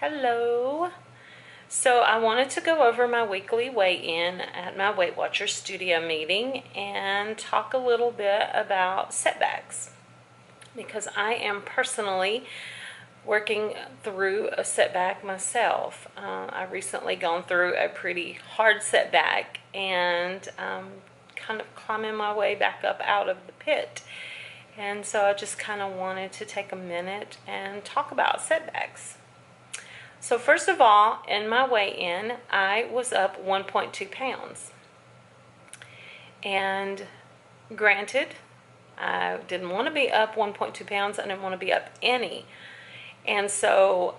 Hello. So I wanted to go over my weekly weigh-in at my Weight Watchers studio meeting and talk a little bit about setbacks because I am personally working through a setback myself. I recently gone through a pretty hard setback and kind of climbing my way back up out of the pit. And so I just kind of wanted to take a minute and talk about setbacks. So first of all, in my weigh-in, I was up 1.2 pounds. And granted, I didn't want to be up 1.2 pounds. I didn't want to be up any. And so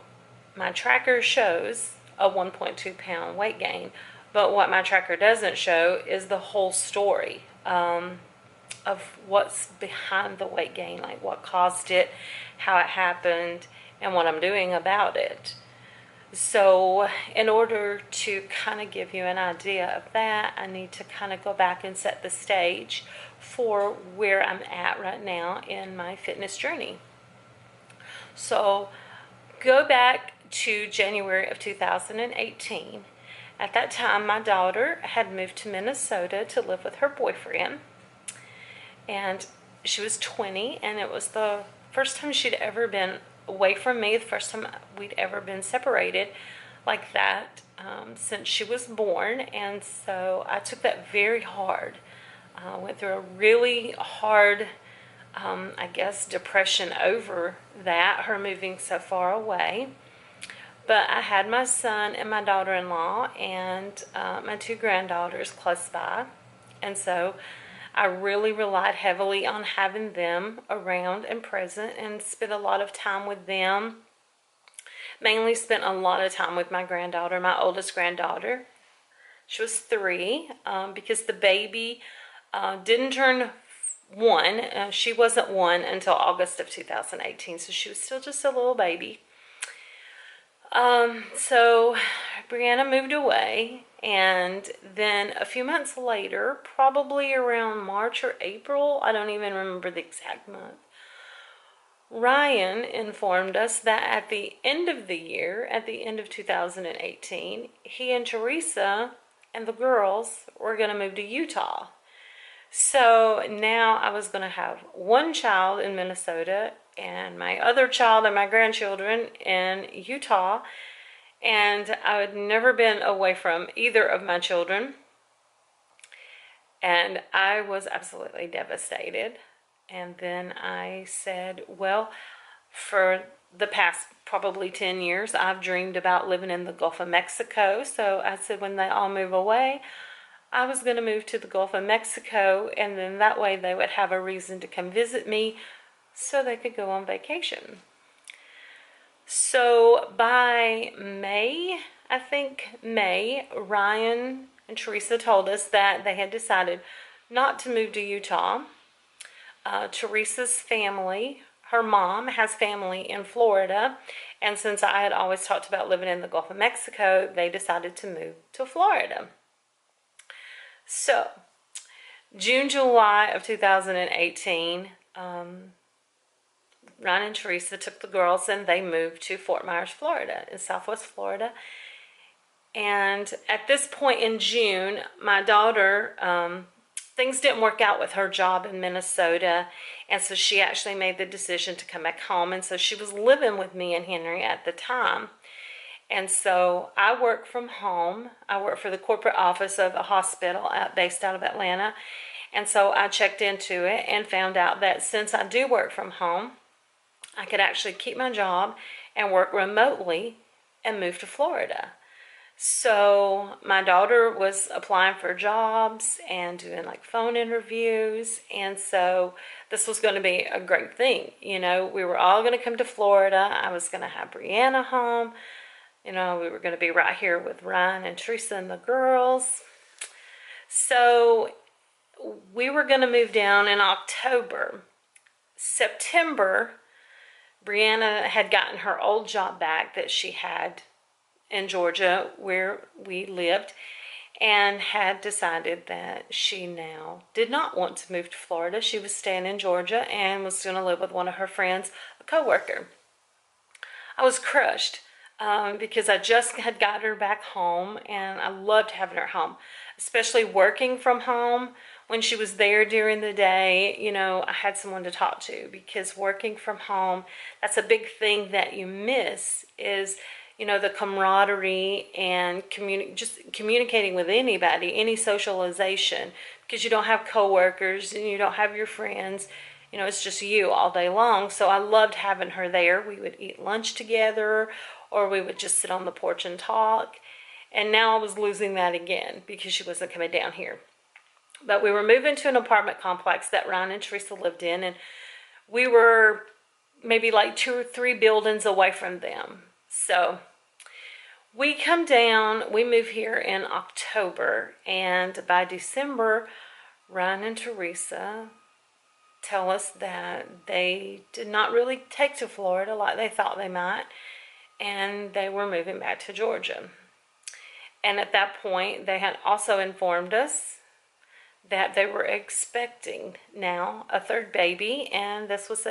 my tracker shows a 1.2 pound weight gain. But what my tracker doesn't show is the whole story of what's behind the weight gain, like what caused it, how it happened, and what I'm doing about it. So in order to kind of give you an idea of that, I need to kind of go back and set the stage for where I'm at right now in my fitness journey. So go back to January of 2018. At that time, my daughter had moved to Minnesota to live with her boyfriend. And she was 20, and it was the first time she'd ever been away from me, the first time we'd ever been separated like that since she was born. And so I took that very hard. Went through a really hard, I guess, depression over that, her moving so far away. But I had my son and my daughter-in-law and my two granddaughters close by. And so I really relied heavily on having them around and present and spent a lot of time with them. Mainly spent a lot of time with my granddaughter, my oldest granddaughter. She was 3 because the baby didn't turn 1. She wasn't 1 until August of 2018, so she was still just a little baby. So Brianna moved away, and then a few months later, probably around March or April, I don't even remember the exact month, Ryan informed us that at the end of the year, at the end of 2018, he and Teresa and the girls were going to move to Utah. So now I was going to have one child in Minnesota and my other child and my grandchildren in Utah. And I had never been away from either of my children. And I was absolutely devastated. And then I said, well, for the past probably 10 years, I've dreamed about living in the Gulf of Mexico. So I said, when they all move away, I was going to move to the Gulf of Mexico, and then that way they would have a reason to come visit me so they could go on vacation. So by May, I think May, Ryan and Teresa told us that they had decided not to move to Utah. Teresa's family, her mom has family in Florida, and since I had always talked about living in the Gulf of Mexico, they decided to move to Florida. So, June, July of 2018, Ryan and Teresa took the girls and they moved to Fort Myers, Florida, in Southwest Florida. And at this point in June, my daughter, things didn't work out with her job in Minnesota, and so she actually made the decision to come back home. And so she was living with me and Henry at the time. And so I work from home. I work for the corporate office of a hospital based out of Atlanta. And so I checked into it and found out that since I do work from home, I could actually keep my job and work remotely and move to Florida. So my daughter was applying for jobs and doing like phone interviews. And so this was going to be a great thing. You know, we were all going to come to Florida. I was going to have Brianna home. You know, we were going to be right here with Ryan and Teresa and the girls. So we were going to move down in October. September, Brianna had gotten her old job back that she had in Georgia where we lived, and had decided that she now did not want to move to Florida. She was staying in Georgia and was going to live with one of her friends, a coworker. I was crushed. because I just had got her back home and I loved having her home, especially working from home. When she was there during the day, you know, I had someone to talk to, because working from home, that's a big thing that you miss is, you know, the camaraderie and just communicating with anybody, any socialization, because you don't have coworkers and you don't have your friends. You know, it's just you all day long. So I loved having her there. We would eat lunch together, or we would just sit on the porch and talk. And now I was losing that again because she wasn't coming down here. But we were moving to an apartment complex that Ryan and Teresa lived in, and we were maybe like 2 or 3 buildings away from them. So we come down, we move here in October, and by December, Ryan and Teresa tell us that they did not really take to Florida like they thought they might, and they were moving back to Georgia. And at that point, they had also informed us that they were expecting now a 3rd baby, and this was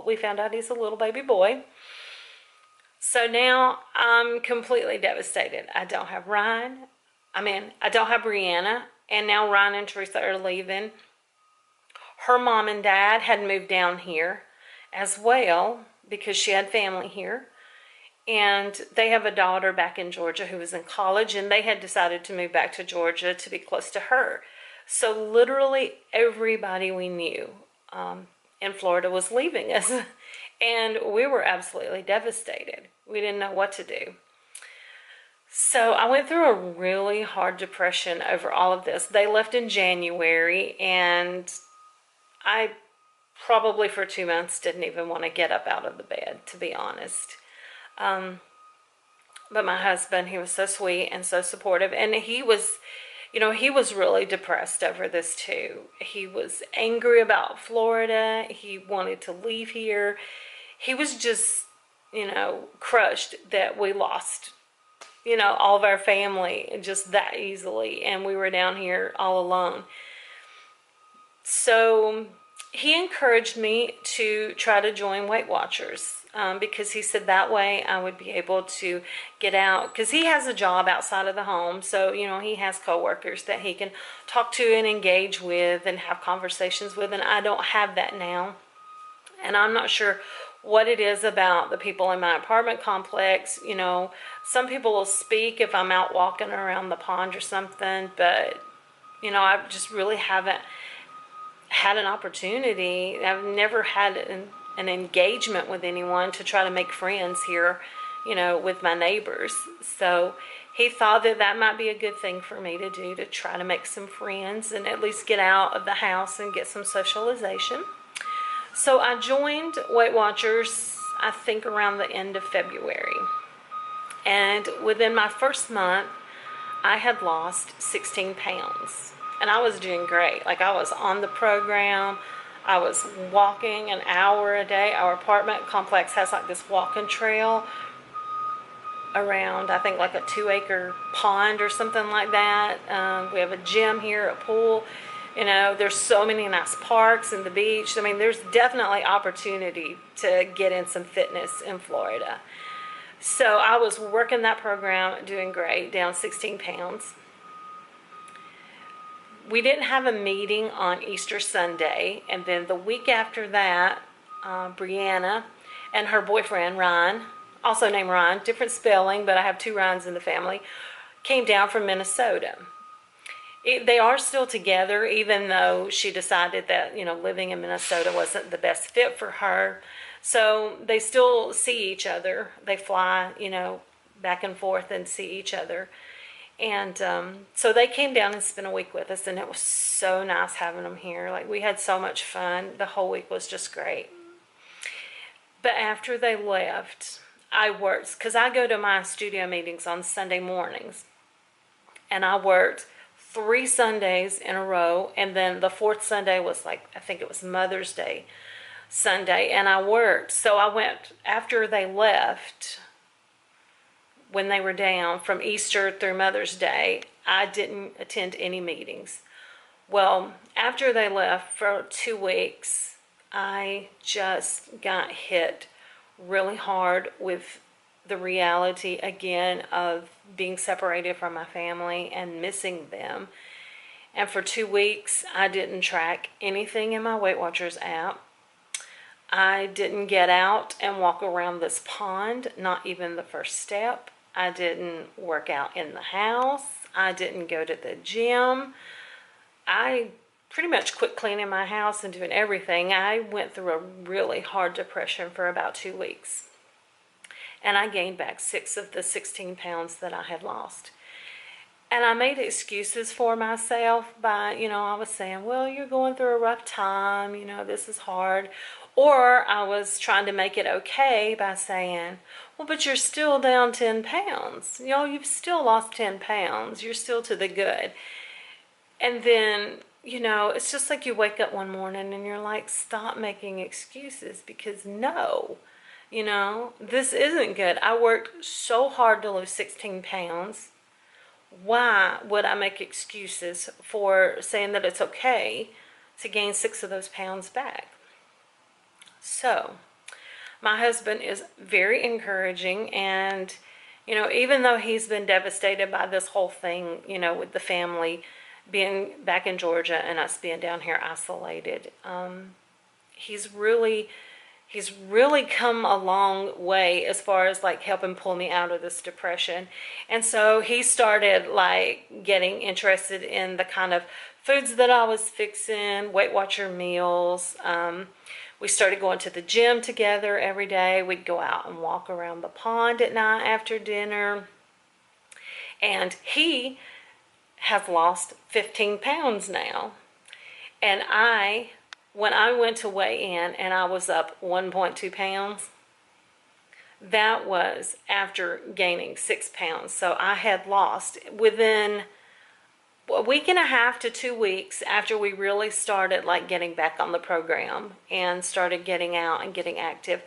we found out he's a little baby boy. So now I'm completely devastated. I don't have I don't have Brianna, and now Ryan and Teresa are leaving. Her mom and dad had moved down here as well because she had family here. And they have a daughter back in Georgia who was in college, and they had decided to move back to Georgia to be close to her. So literally everybody we knew in Florida was leaving us, and we were absolutely devastated. We didn't know what to do. So I went through a really hard depression over all of this. They left in January, and I probably for 2 months didn't even want to get up out of the bed, to be honest. But my husband, he was so sweet and so supportive, and he was really depressed over this too. He was angry about Florida. He wanted to leave here. He was just, crushed that we lost, all of our family just that easily, and we were down here all alone. So he encouraged me to try to join Weight Watchers. Because he said that way I would be able to get out, because he has a job outside of the home, so he has coworkers that he can talk to and engage with and have conversations with, and I don't have that now. And I'm not sure what it is about the people in my apartment complex. Some people will speak if I'm out walking around the pond or something, but I just really haven't had an opportunity. I've never had an engagement with anyone to try to make friends here, with my neighbors. So he thought that might be a good thing for me to do, to try to make some friends and at least get out of the house and get some socialization. So I joined Weight Watchers, I think around the end of February. And within my first month, I had lost 16 pounds. And I was doing great. Like, I was on the program. I was walking an hour a day. Our apartment complex has like this walking trail around, I think, like a 2-acre pond or something like that. We have a gym here, a pool. There's so many nice parks and the beach. I mean, there's definitely opportunity to get in some fitness in Florida. So I was working that program, doing great, down 16 pounds. We didn't have a meeting on Easter Sunday, and then the week after that, Brianna and her boyfriend, Ryan, also named Ryan, different spelling, but I have 2 Ryans in the family, came down from Minnesota. They are still together, even though she decided that, living in Minnesota wasn't the best fit for her. So they still see each other. They fly, back and forth and see each other. And so they came down and spent a week with us, and it was so nice having them here. Like, we had so much fun. The whole week was just great. But after they left, I worked, because I go to my studio meetings on Sunday mornings, and I worked 3 Sundays in a row, and then the 4th Sunday was I think it was Mother's Day Sunday, and I worked. So I went, after they left, when they were down from Easter through Mother's Day, I didn't attend any meetings. Well, after they left for 2 weeks, I just got hit really hard with the reality again of being separated from my family and missing them. And for 2 weeks, I didn't track anything in my Weight Watchers app. I didn't get out and walk around this pond, not even the first step. I didn't work out in the house. I didn't go to the gym. I pretty much quit cleaning my house and doing everything. I went through a really hard depression for about 2 weeks. And I gained back 6 of the 16 pounds that I had lost. And I made excuses for myself by, I was saying, well, you're going through a rough time, this is hard. Or I was trying to make it okay by saying, well, but you're still down 10 pounds. You've still lost 10 pounds. You're still to the good. And then, it's just like you wake up one morning and you're like, stop making excuses, because no, this isn't good. I worked so hard to lose 16 pounds. Why would I make excuses for saying that it's okay to gain 6 of those pounds back? So, my husband is very encouraging, and, even though he's been devastated by this whole thing, with the family being back in Georgia and us being down here isolated, he's really come a long way as far as like helping pull me out of this depression. And so he started like getting interested in the kind of foods that I was fixing, Weight Watcher meals. We started going to the gym together every day. We'd go out and walk around the pond at night after dinner. And he has lost 15 pounds now. And when I went to weigh in and I was up 1.2 pounds, that was after gaining 6 pounds. So I had lost within a week and a half to 2 weeks after we really started like getting back on the program and started getting out and getting active.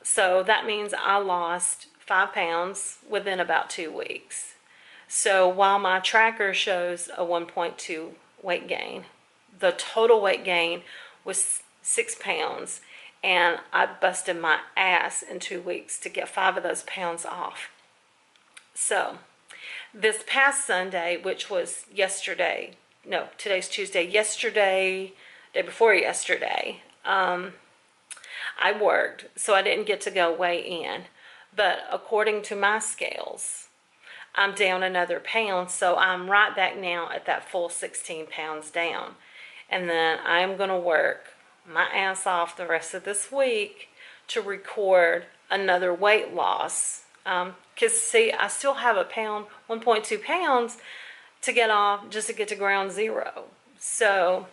So that means I lost 5 pounds within about 2 weeks. So while my tracker shows a 1.2 weight gain, the total weight gain was 6 pounds, and I busted my ass in 2 weeks to get 5 of those pounds off. So this past Sunday, which was yesterday, no, today's Tuesday, yesterday, day before yesterday, I worked, so I didn't get to go weigh in. But according to my scales, I'm down another pound, so I'm right back now at that full 16 pounds down. And then I'm going to work my ass off the rest of this week to record another weight loss. Because, see, I still have a pound, 1.2 pounds to get off just to get to ground zero. So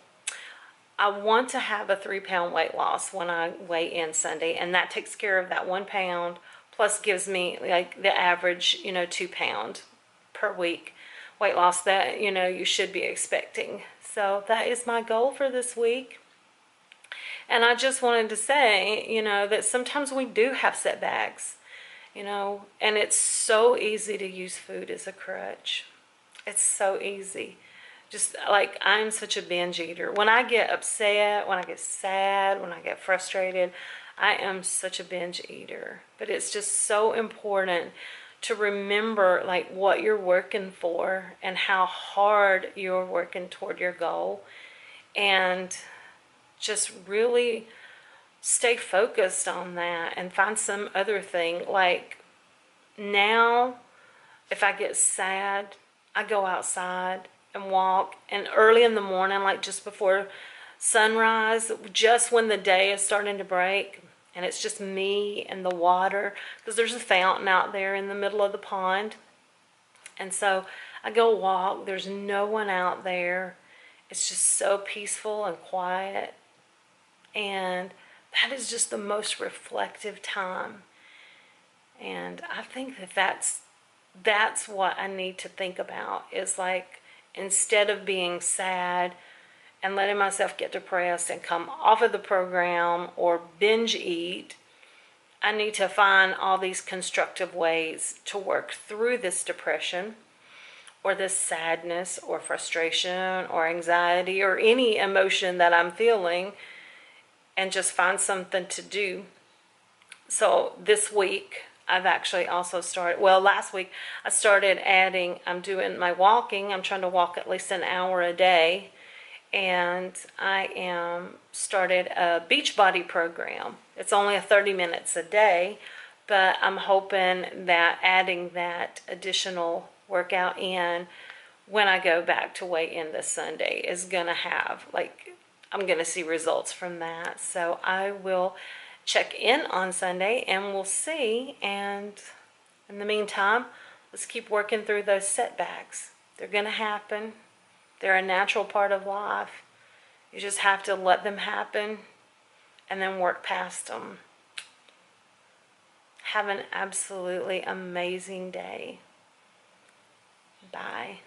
I want to have a 3-pound weight loss when I weigh in Sunday. And that takes care of that 1 pound, plus gives me like the average, 2 pound per week weight loss that, you should be expecting. So that is my goal for this week. And I just wanted to say, that sometimes we do have setbacks, and it's so easy to use food as a crutch. It's so easy. Just like I'm such a binge eater. When I get upset, when I get sad, when I get frustrated, I am such a binge eater. But it's just so important to remember like what you're working for and how hard you're working toward your goal, and just really stay focused on that and find some other thing. Like now, if I get sad, I go outside and walk, and early in the morning, like just before sunrise, just when the day is starting to break, and it's just me and the water, because there's a fountain out there in the middle of the pond. And so I go walk, there's no one out there. It's just so peaceful and quiet. And that is just the most reflective time. And I think that's what I need to think about, is like, instead of being sad and letting myself get depressed and come off of the program or binge eat, I need to find all these constructive ways to work through this depression or this sadness or frustration or anxiety or any emotion that I'm feeling, and just find something to do. So this week I've actually also started, well, last week I started adding, I'm doing my walking. I'm trying to walk at least an hour a day. And I am started a Beachbody program. It's only 30 minutes a day, but I'm hoping that adding that additional workout in when I go back to weigh in this Sunday is going to have, like, I'm going to see results from that. So I will check in on Sunday and we'll see. And in the meantime, let's keep working through those setbacks. They're going to happen. They're a natural part of life. You just have to let them happen and then work past them. Have an absolutely amazing day. Bye.